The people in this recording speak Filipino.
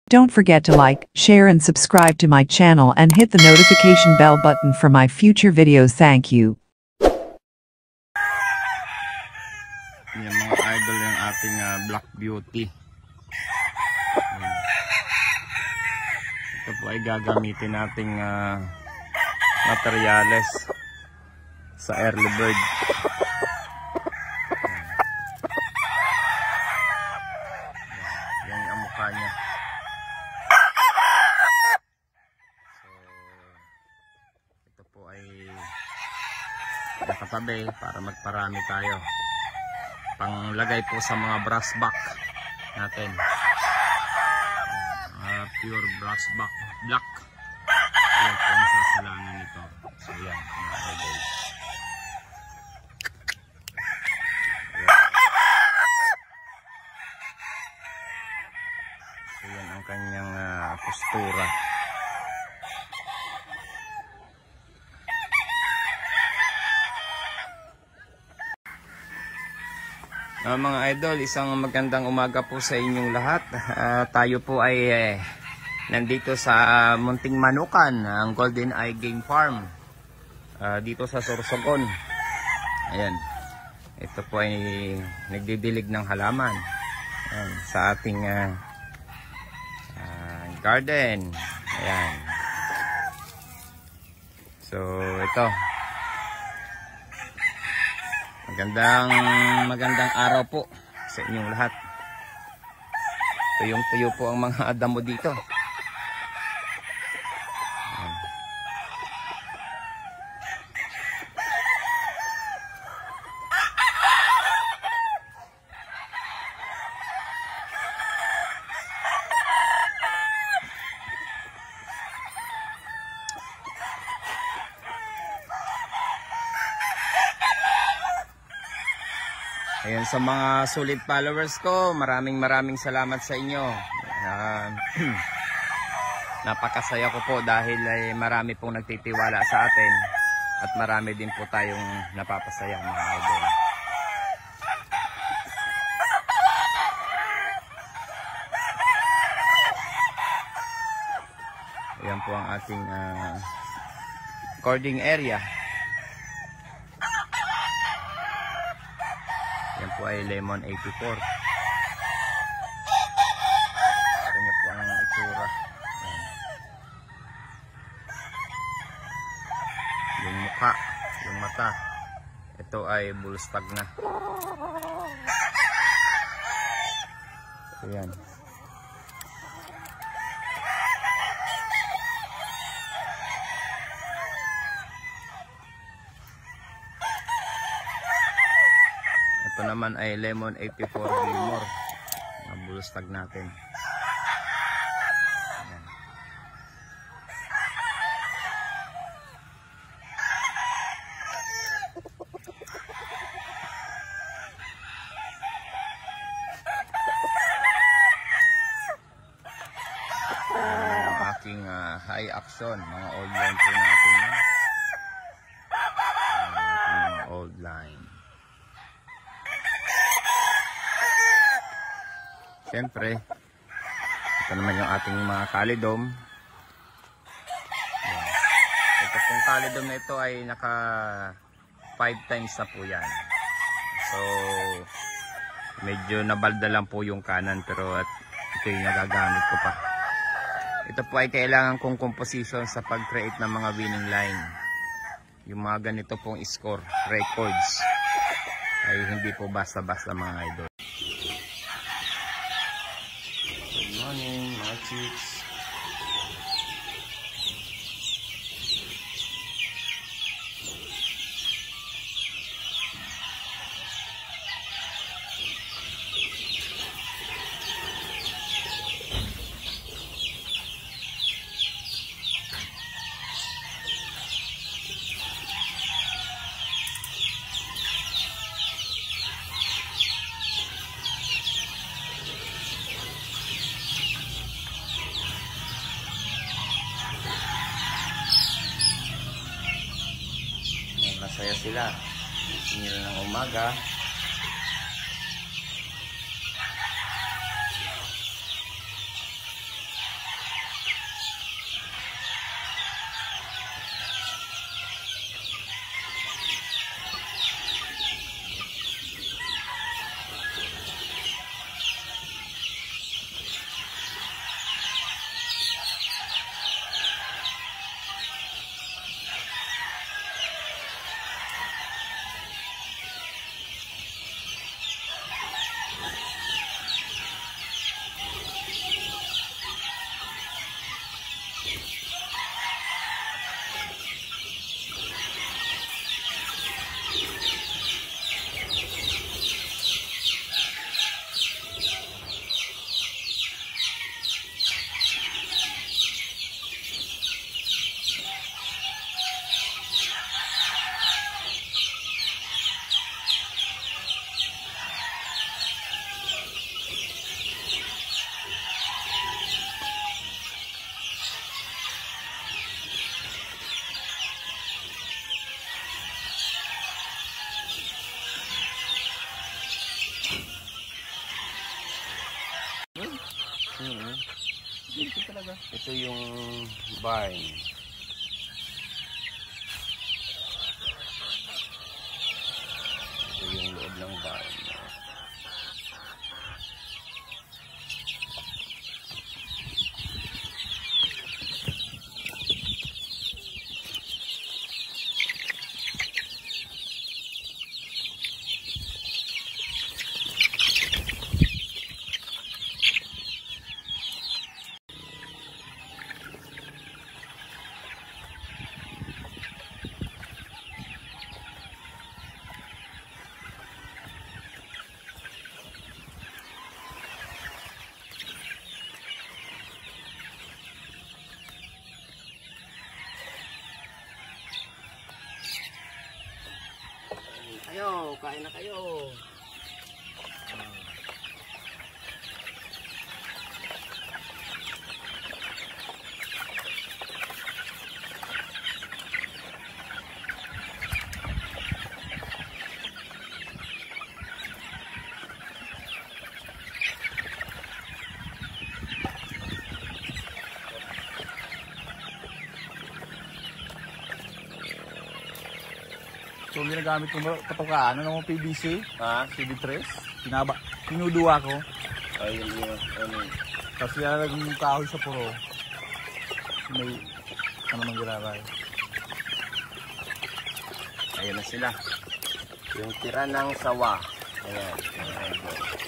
Don't forget to like, share and subscribe to my channel and hit the notification bell button for my future videos. Thank you. Yan mga idol, yung ating Black Beauty. Ito po ay gagamitin nating materyales sa early bird. Yan ang mukha niya. So, ito po ay nakatabi para magparami tayo. Panglagay po sa mga brass back natin. Pure brass back black. Yan po ang sasalangan nito. So yan, mga idol. So yan ang kanyang postura. Mga idol, isang magandang umaga po sa inyong lahat. Tayo po ay nandito sa Munting Manukan, ang Golden Eye Game Farm, dito sa Sorsogon. Ayan, ito po ay nagdidilig ng halaman. Ayan, sa ating garden. Ayan. So ito, magandang araw po sa inyong lahat. Tuyong-tuyo po ang mga damo dito. Ayan, sa mga solid followers ko, maraming salamat sa inyo. Napakasaya ko po dahil ay marami pong nagtitiwala sa atin at marami din po tayong napapasaya, mga idol. Ayan po ang ating recording area. Yan po ay Lemon 84. Ito niyo po ang itsura. Yan. Yung mukha, yung mata. Ito ay bullstag na. Ayan. Ito naman ay Lemon 84 Gilmore. Ang bulstag natin. Ayan. Ang aking high action, mga old line po natin. Mga old line. Siyempre, ito naman yung ating mga kalidom. Ito pong kalidom na ito ay naka 5 times na po yan. So, medyo nabalda lang po yung kanan, pero at ito yung nagagamit ko pa. Ito po ay kailangan kong composition sa pag-create ng mga winning line. Yung mga ganito pong score, records, ay hindi po basta-basta, mga idol. Morning, mga chicks. Masaya sila. Gising nila ng umaga. Ito talaga. Ito yung barn. Ito yung loob ng barn. Kain na kayo. So, ginagamit ko patukaan. Ano mo PVC? Ha? CD3. Pinuduwa ko. Ayun yun. Tapos nilalagay yung kahoy sa puro. May ano mang ginagay. Ayun na sila. Yung tira ng sawa. Ayan.